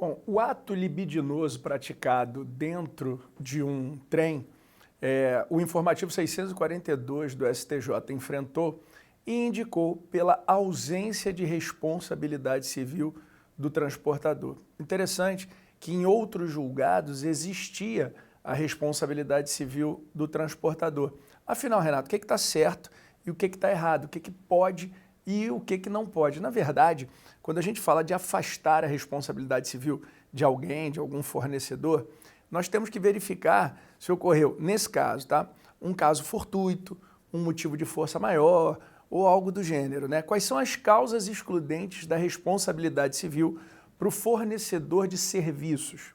Bom, o ato libidinoso praticado dentro de um trem, o informativo 642 do STJ enfrentou e indicou pela ausência de responsabilidade civil do transportador. Interessante que em outros julgados existia a responsabilidade civil do transportador. Afinal, Renato, o que está certo e o que está errado? O que pode e o que não pode? Na verdade, quando a gente fala de afastar a responsabilidade civil de alguém, de algum fornecedor, nós temos que verificar se ocorreu, nesse caso, tá? Um caso fortuito, um motivo de força maior ou algo do gênero, né? Quais são as causas excludentes da responsabilidade civil para o fornecedor de serviços?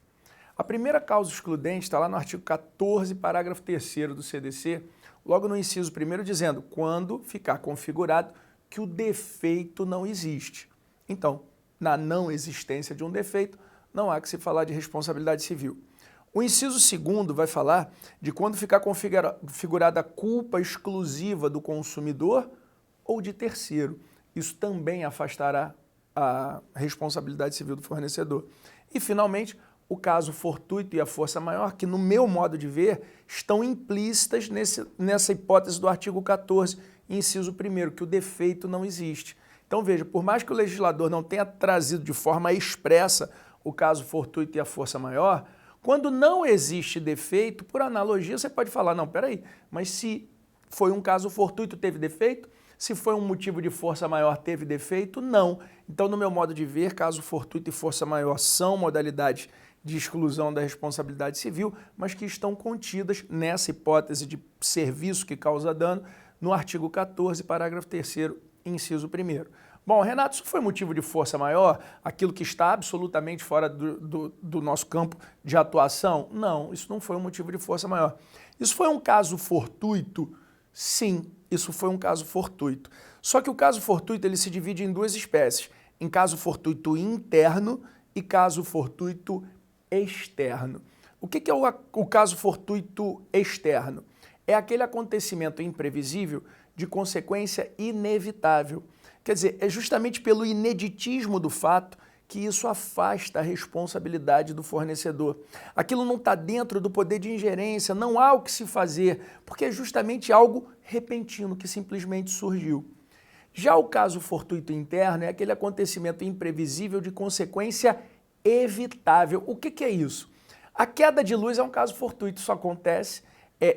A primeira causa excludente está lá no artigo 14, parágrafo 3º do CDC, logo no inciso 1º, dizendo quando ficar configurado que o defeito não existe. Então, na não existência de um defeito, não há que se falar de responsabilidade civil. O inciso 2º vai falar de quando ficar configurada a culpa exclusiva do consumidor ou de terceiro. Isso também afastará a responsabilidade civil do fornecedor. E, finalmente, o caso fortuito e a força maior, que, no meu modo de ver, estão implícitas nessa hipótese do artigo 14, inciso 1º, que o defeito não existe. Então, veja, por mais que o legislador não tenha trazido de forma expressa o caso fortuito e a força maior, quando não existe defeito, por analogia, você pode falar, não, peraí, mas se foi um caso fortuito, teve defeito? Se foi um motivo de força maior, teve defeito? Não. Então, no meu modo de ver, caso fortuito e força maior são modalidades de exclusão da responsabilidade civil, mas que estão contidas nessa hipótese de serviço que causa dano no artigo 14, parágrafo 3º, inciso 1º. Bom, Renato, isso foi motivo de força maior? Aquilo que está absolutamente fora do nosso campo de atuação? Não, isso não foi um motivo de força maior. Isso foi um caso fortuito? Sim, isso foi um caso fortuito. Só que o caso fortuito ele se divide em duas espécies, em caso fortuito interno e caso fortuito externo. O que é o caso fortuito externo? É aquele acontecimento imprevisível de consequência inevitável. Quer dizer, é justamente pelo ineditismo do fato que isso afasta a responsabilidade do fornecedor. Aquilo não está dentro do poder de ingerência, não há o que se fazer, porque é justamente algo repentino que simplesmente surgiu. Já o caso fortuito interno é aquele acontecimento imprevisível de consequência evitável. O que é isso? A queda de luz é um caso fortuito, isso acontece.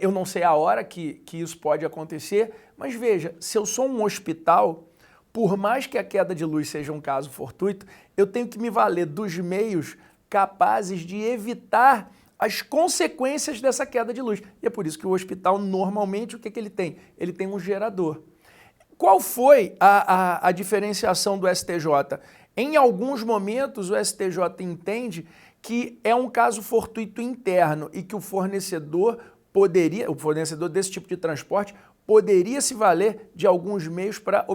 Eu não sei a hora que isso pode acontecer, mas veja, se eu sou um hospital, por mais que a queda de luz seja um caso fortuito, eu tenho que me valer dos meios capazes de evitar as consequências dessa queda de luz. E é por isso que o hospital, normalmente, o que ele tem? Ele tem um gerador. Qual foi a diferenciação do STJ? Em alguns momentos, o STJ entende que é um caso fortuito interno e que o fornecedor desse tipo de transporte poderia se valer de alguns meios para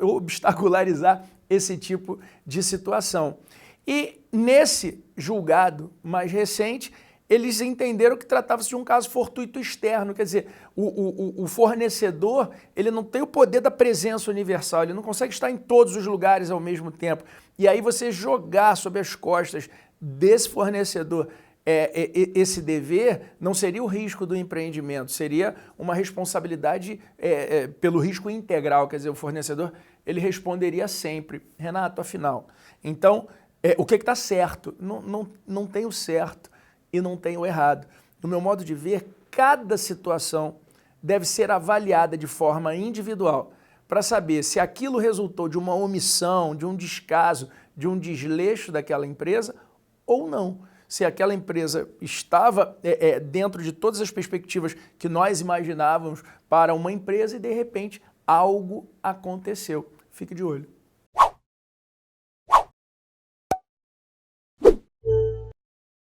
obstacularizar esse tipo de situação. E nesse julgado mais recente, eles entenderam que tratava-se de um caso fortuito externo, quer dizer, o fornecedor ele não tem o poder da presença universal, ele não consegue estar em todos os lugares ao mesmo tempo. E aí você jogar sobre as costas desse fornecedor esse dever não seria o risco do empreendimento, seria uma responsabilidade pelo risco integral, quer dizer, o fornecedor ele responderia sempre, Renato, afinal. Então, o que está certo? Não tem o certo e não tem o errado. No meu modo de ver, cada situação deve ser avaliada de forma individual para saber se aquilo resultou de uma omissão, de um descaso, de um desleixo daquela empresa ou não. Se aquela empresa estava dentro de todas as perspectivas que nós imaginávamos para uma empresa e, de repente, algo aconteceu. Fique de olho.